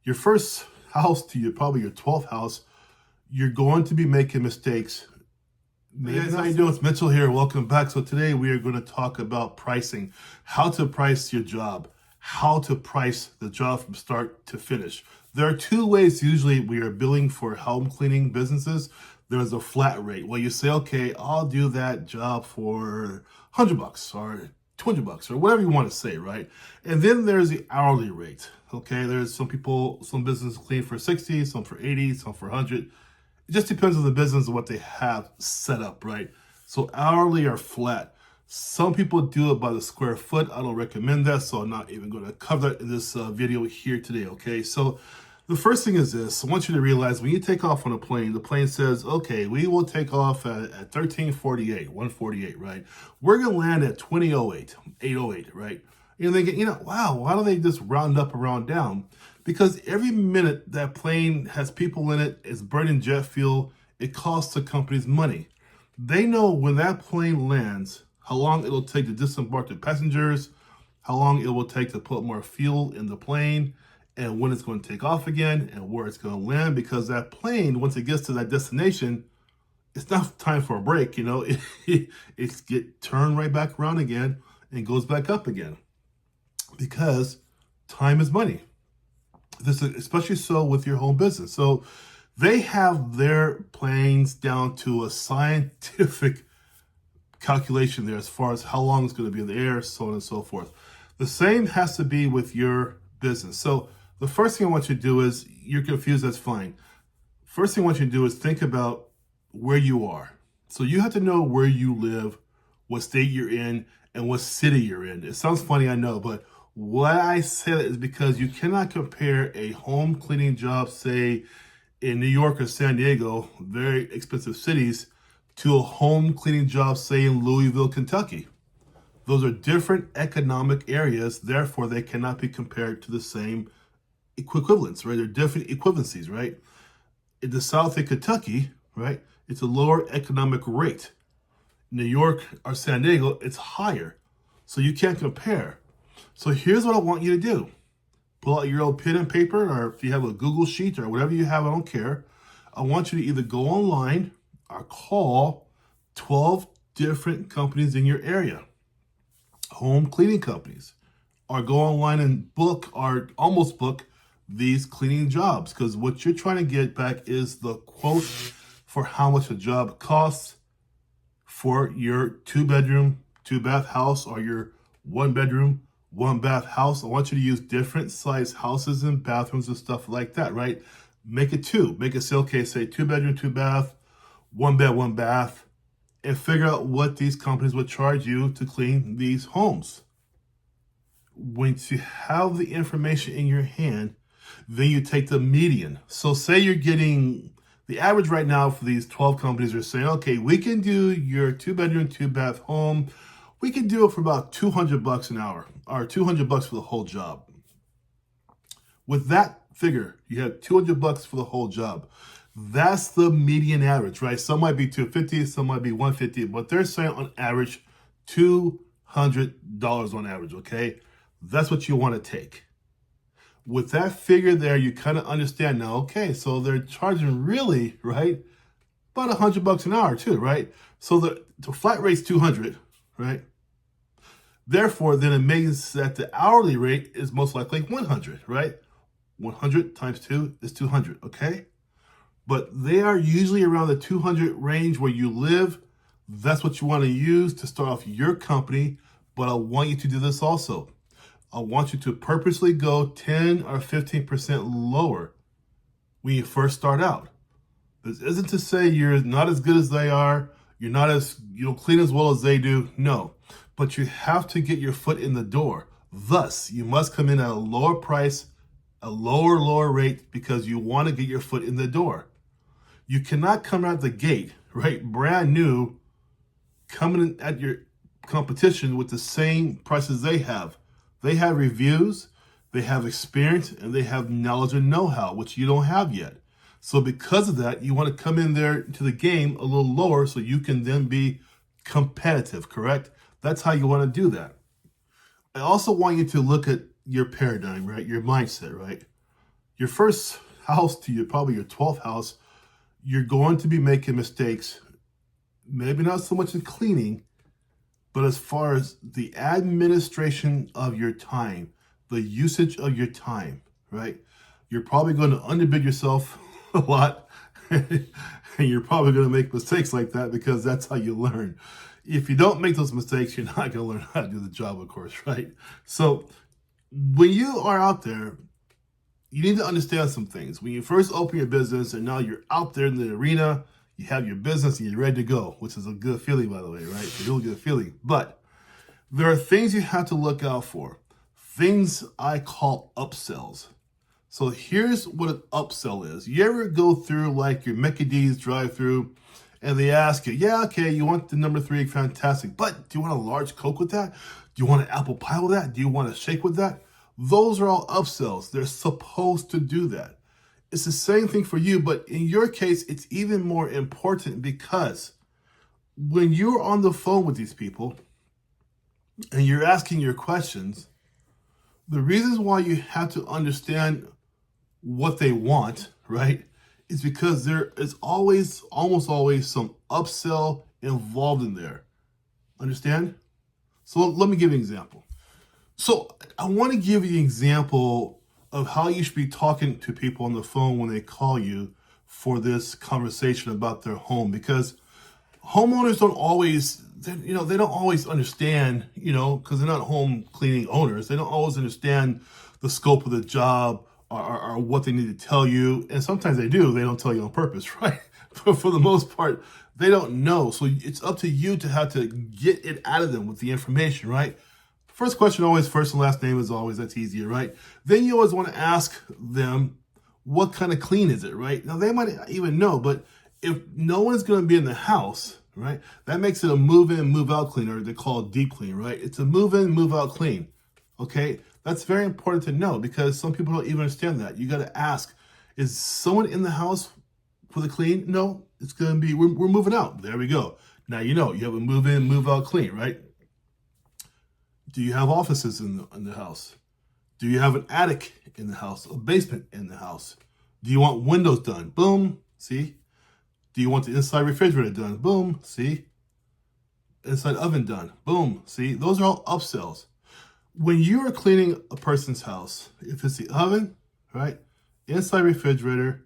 your first house to probably your 12th house, you're going to be making mistakes. Hey guys, how you doing? It's Mitchell here. Welcome back. So today we are going to talk about pricing, how to price your job, how to price the job from start to finish. There are two ways usually we are billing for home cleaning businesses. There's a flat rate where you say, okay, I'll do that job for $100 or $200 or whatever you want to say, right? And then there's the hourly rate. Okay, there's some businesses clean for 60, some for 80, some for 100. It just depends on the business and what they have set up, right? So hourly or flat. Some people do it by the square foot. I don't recommend that, so I'm not even going to cover that in this video here today, okay? So the first thing is this. I want you to realize when you take off on a plane, the plane says, okay, we will take off at 1348, 148, right? We're going to land at 2008, 808, right? You're thinking, wow, why don't they just round up or round down? Because every minute that plane has people in it, it's burning jet fuel, it costs the companies money. They know when that plane lands, how long it'll take to disembark the passengers, how long it will take to put more fuel in the plane, and when it's going to take off again, and where it's going to land, because that plane, once it gets to that destination, it's not time for a break, It's get turned right back around again and goes back up again. Because time is money. This is especially so with your home business. So they have their planes down to a scientific calculation there as far as how long it's going to be in the air, so on and so forth. The same has to be with your business. So the first thing I want you to do is, you're confused, that's fine. First thing I want you to do is think about where you are. So you have to know where you live, what state you're in, and what city you're in. It sounds funny, I know, but why I say that is because you cannot compare a home cleaning job, say, in New York or San Diego, very expensive cities, to a home cleaning job, say, in Louisville, Kentucky. Those are different economic areas, therefore they cannot be compared to the same equivalents, right? They're different equivalencies, right? In the South of Kentucky, right, it's a lower economic rate. New York or San Diego, it's higher. So you can't compare. So here's what I want you to do. Pull out your old pen and paper, or if you have a Google Sheet or whatever you have, I don't care. I want you to either go online or call 12 different companies in your area, home cleaning companies, or go online and book or almost book these cleaning jobs, because what you're trying to get back is the quote for how much a job costs for your 2-bedroom, 2-bath house, or your 1-bedroom, 1-bath house. I want you to use different size houses and bathrooms and stuff like that, right? Make it two. Make it say, okay, say 2-bedroom, 2-bath, 1-bed, 1-bath, and figure out what these companies would charge you to clean these homes. Once you have the information in your hand, then you take the median. So say you're getting the average right now for these 12 companies are saying, okay, we can do your 2-bedroom, 2-bath home. We can do it for about $200 an hour, or $200 for the whole job. With that figure, you have $200 for the whole job. That's the median average, right? Some might be $250, some might be $150, but they're saying on average $200 on average, okay? That's what you want to take. With that figure there, you kind of understand now, okay, so they're charging really, right, about $100 an hour too, right? So the flat rate's 200, right? Therefore, then it means that the hourly rate is most likely 100, right? 100 times 2 is 200, okay? But they are usually around the 200 range where you live. That's what you want to use to start off your company. But I want you to do this also. I want you to purposely go 10 or 15% lower when you first start out. This isn't to say you're not as good as they are, you're not as, clean as well as they do. No, but you have to get your foot in the door. Thus, you must come in at a lower price, a lower rate, because you want to get your foot in the door. You cannot come out the gate, right, brand new, coming in at your competition with the same prices they have. They have reviews, they have experience, and they have knowledge and know-how, which you don't have yet. So because of that, you want to come in there to the game a little lower so you can then be competitive, correct? That's how you want to do that. I also want you to look at your paradigm, right? Your mindset, right? your first house to probably your 12th house, you're going to be making mistakes. Maybe not so much in cleaning, but as far as the administration of your time, the usage of your time, right? You're probably going to underbid yourself a lot. And you're probably going to make mistakes like that because that's how you learn. If you don't make those mistakes, you're not going to learn how to do the job, of course, right? So when you are out there, you need to understand some things. When you first open your business and now you're out there in the arena, you have your business and you're ready to go, which is a good feeling, by the way, right? It's a really good feeling. But there are things you have to look out for. Things I call upsells. So here's what an upsell is. You ever go through like your Mickey D's drive-through and they ask you, yeah, okay, you want the number 3, fantastic, but do you want a large Coke with that? Do you want an apple pie with that? Do you want a shake with that? Those are all upsells. They're supposed to do that. It's the same thing for you, but in your case, it's even more important because when you're on the phone with these people and you're asking your questions, the reasons why you have to understand what they want, right, is because there is always, almost always, some upsell involved in there. Understand? So let me give you an example. So I want to give you an example of how you should be talking to people on the phone when they call you for this conversation about their home, because homeowners don't always, they don't always understand, because they're not home cleaning owners. They don't always understand the scope of the job or what they need to tell you. And sometimes they do. They don't tell you on purpose, right? But for the most part, they don't know. So it's up to you to have to get it out of them with the information, right? First question always, first and last name is always, that's easier, right? Then you always want to ask them, what kind of clean is it, right? Now, they might even know, but if no one's going to be in the house, right, that makes it a move-in, move-out clean, or they call it deep clean, right? It's a move-in, move-out clean, okay? That's very important to know because some people don't even understand that. You got to ask, is someone in the house for the clean? No, it's going to be, we're moving out. There we go. Now you have a move-in, move-out clean, right? Do you have offices in the house? Do you have an attic in the house, a basement in the house? Do you want windows done? Boom, see? Do you want the inside refrigerator done? Boom, see? Inside oven done? Boom, see? Those are all upsells. When you are cleaning a person's house, if it's the oven, right, inside refrigerator,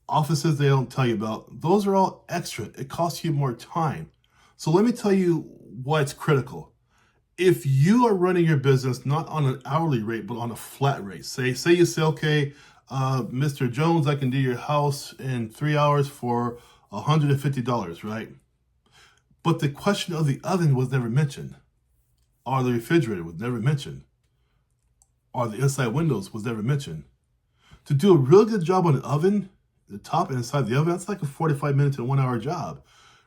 offices they don't tell you about, those are all extra. It costs you more time. So let me tell you why it's critical. If you are running your business not on an hourly rate, but on a flat rate, say you say, okay, Mr. Jones, I can do your house in 3 hours for $150, right? But the question of the oven was never mentioned, or the refrigerator was never mentioned, or the inside windows was never mentioned. To do a real good job on an oven, the top and inside the oven, that's like a 45-minute to 1 hour job.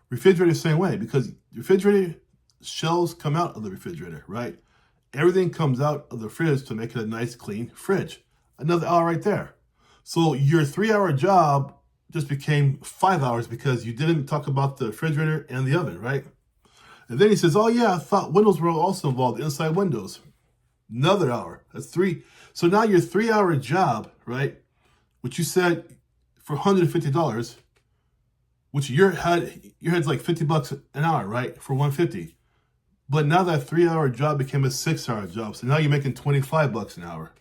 Refrigerator, same way, because refrigerator shells come out of the refrigerator, right? Everything comes out of the fridge to make it a nice, clean fridge. Another hour right there. So your 3 hour job just became 5 hours because you didn't talk about the refrigerator and the oven, right? And then he says, oh yeah, I thought windows were also involved, inside windows. Another hour, that's 3. So now your 3 hour job, right, which you said for $150, which your head's like $50 an hour, right, for $150. But now that 3 hour job became a 6 hour job. So now you're making $25 an hour.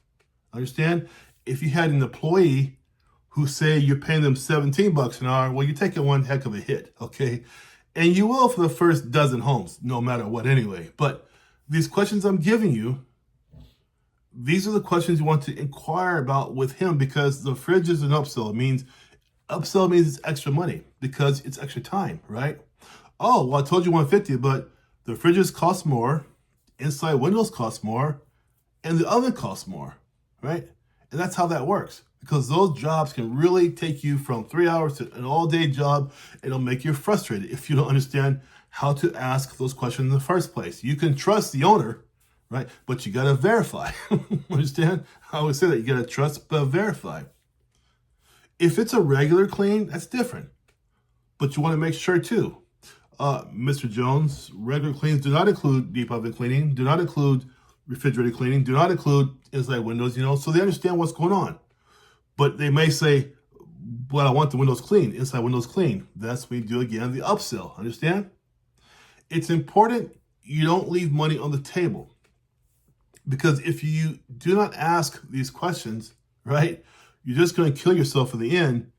Understand? If you had an employee who say you're paying them $17 an hour, well, you're taking one heck of a hit, okay? And you will for the first dozen homes, no matter what anyway. But these questions I'm giving you, these are the questions you want to inquire about with him, because the fridge is an upsell. Upsell means it's extra money because it's extra time, right? Oh, well, I told you $150, but the fridges cost more, inside windows cost more, and the oven costs more, right? And that's how that works, because those jobs can really take you from 3 hours to an all-day job. It'll make you frustrated if you don't understand how to ask those questions in the first place. You can trust the owner, right? But you got to verify. Understand? I always say that. You got to trust but verify. If it's a regular clean, that's different. But you want to make sure too. Mr. Jones, regular cleans do not include deep oven cleaning, do not include refrigerator cleaning, do not include inside windows, so they understand what's going on. But they may say, well, I want the windows clean, inside windows clean. That's when you do, again, the upsell. Understand? It's important you don't leave money on the table. Because if you do not ask these questions, right, you're just going to kill yourself in the end,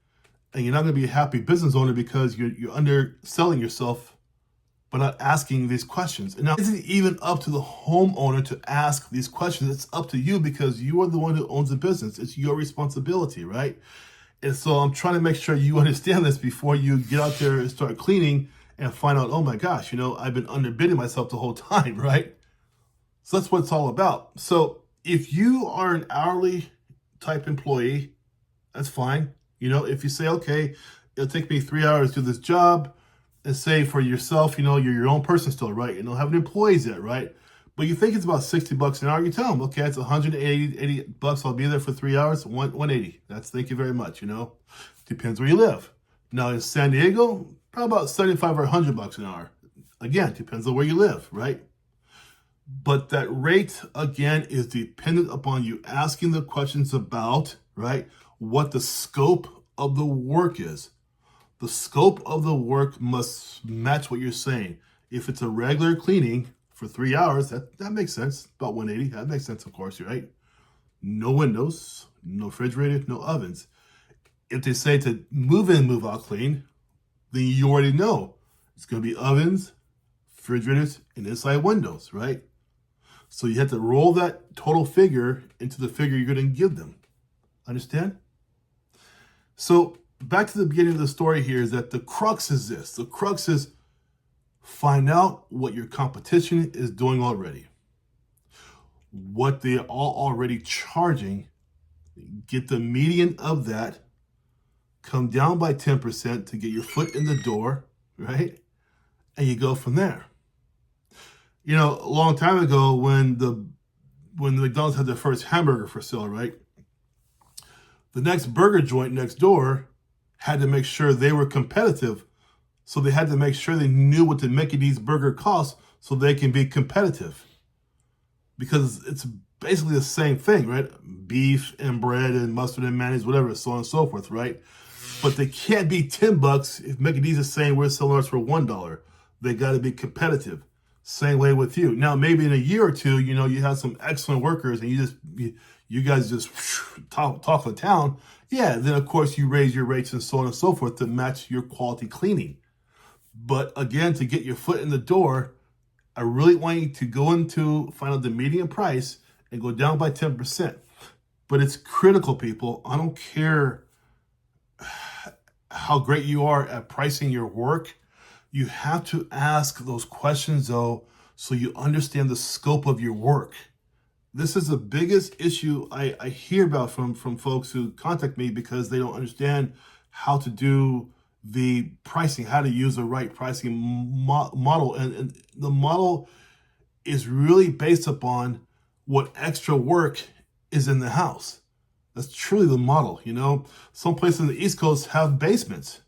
and you're not going to be a happy business owner because you're underselling yourself by not asking these questions. And now, it isn't even up to the homeowner to ask these questions. It's up to you because you are the one who owns the business. It's your responsibility, right? And so I'm trying to make sure you understand this before you get out there and start cleaning and find out, oh my gosh, I've been underbidding myself the whole time, right? So that's what it's all about. So if you are an hourly type employee, that's fine. If you say, okay, it'll take me 3 hours to do this job, and say for yourself, you're your own person still, right? You don't have any employees yet, right? But you think it's about $60 an hour, you tell them, okay, it's $180 I'll be there for 3 hours, 180. That's thank you very much, Depends where you live. Now in San Diego, probably about $75 or $100 an hour. Again, depends on where you live, right? But that rate, again, is dependent upon you asking the questions about, right, what the scope of the work is. The scope of the work must match what you're saying. If it's a regular cleaning for 3 hours, that makes sense. About 180, that makes sense, of course, right? No windows, no refrigerator, no ovens. If they say to move in, move out clean, then you already know it's going to be ovens, refrigerators, and inside windows, right? So you have to roll that total figure into the figure you're going to give them. Understand? So back to the beginning of the story here is that the crux is this. The crux is find out what your competition is doing already. What they are already charging. Get the median of that. Come down by 10% to get your foot in the door, right? And you go from there. A long time ago when the McDonald's had their first hamburger for sale, right? The next burger joint next door had to make sure they were competitive. So they had to make sure they knew what the Mickey D's burger cost so they can be competitive. Because it's basically the same thing, right? Beef and bread and mustard and mayonnaise, whatever, so on and so forth, right? But they can't be $10 if Mickey D's is saying we're selling ours for $1. They got to be competitive. Same way with you. Now, maybe in a year or two, you have some excellent workers and you guys just talk the town. Yeah, then of course you raise your rates and so on and so forth to match your quality cleaning. But again, to get your foot in the door, I really want you to go into find out the median price and go down by 10%. But it's critical, people. I don't care how great you are at pricing your work. You have to ask those questions, though, so you understand the scope of your work. This is the biggest issue I hear about from folks who contact me because they don't understand how to do the pricing, how to use the right pricing model. And the model is really based upon what extra work is in the house. That's truly the model, Some places in the East Coast have basements.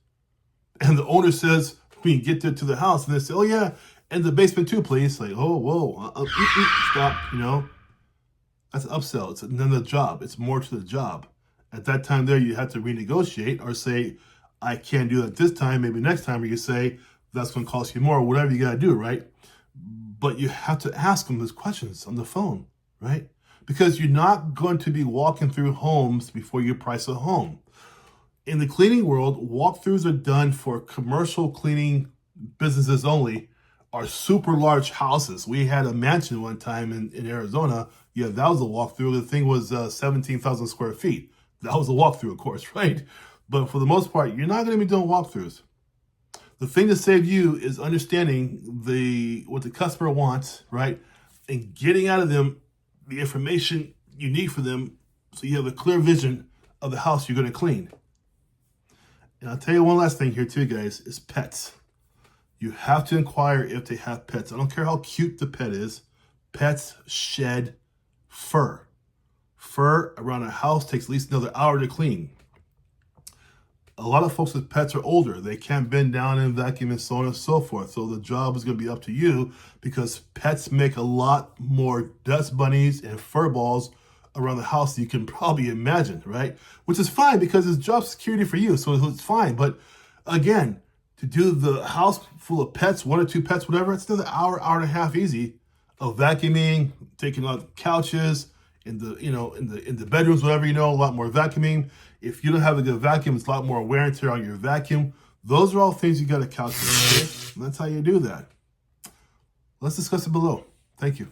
And the owner says, we can get to the house, and they say, oh yeah, and the basement too, please. Like, oh, whoa, stop, That's an upsell. It's another job. It's more to the job. At that time there, you have to renegotiate or say, I can't do that this time, maybe next time, or you say, that's going to cost you more, or whatever you got to do, right? But you have to ask them those questions on the phone, right? Because you're not going to be walking through homes before you price a home. In the cleaning world, walkthroughs are done for commercial cleaning businesses only, or super large houses. We had a mansion one time in Arizona. Yeah, that was a walkthrough. The thing was 17,000 square feet. That was a walkthrough, of course, right? But for the most part, you're not going to be doing walkthroughs. The thing to save you is understanding what the customer wants, right? And getting out of them the information you need for them so you have a clear vision of the house you're going to clean. And I'll tell you one last thing here too, guys, is pets. You have to inquire if they have pets. I don't care how cute the pet is. Pets shed fur. Fur around a house takes at least another hour to clean. A lot of folks with pets are older. They can't bend down and vacuum and so on and so forth. So the job is going to be up to you, because pets make a lot more dust bunnies and fur balls around the house than you can probably imagine, right? Which is fine because it's job security for you, so it's fine. But again, to do the house full of pets, 1 or 2 pets, whatever, it's another hour, hour and a half easy of vacuuming, taking out couches, in the bedrooms, whatever, a lot more vacuuming. If you don't have a good vacuum, it's a lot more wear and tear on your vacuum. Those are all things you got to calculate. Okay? And that's how you do that. Let's discuss it below. Thank you.